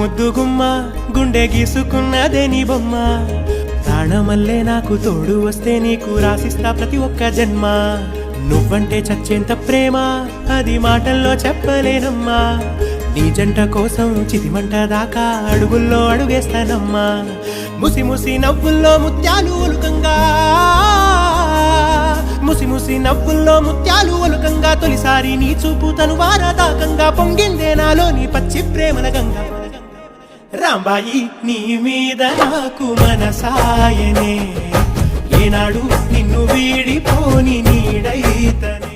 ముద్దుగుమ్మ గుండె గీసుకున్నదే నీ బొమ్మ ప్రాణమల్లే నాకు తోడు వస్తే నీకు రాసిస్తా ప్రతి ఒక్క జన్మ నువ్వంటే చచ్చేంత ప్రేమ అది మాటల్లో చెప్పలేనమ్మా నీ జంట కోసం చితిమంట దాకా అడుగుల్లో అడుగేస్తానమ్మా ముసి ముసి నవ్వుల్లో ముత్యాలు ఒలుకంగా ముసి ముసి నవ్వుల్లో ముత్యాలు ఒలుకంగా తొలిసారి నీ చూపు తను వారదాకంగా పొంగిందే నాలో నీ పచ్చి ప్రేమల గంగా రాంబాయి నీ మీద నాకు మనసాయనే ఏనాడు నిన్ను వీడిపోని నీడైతనే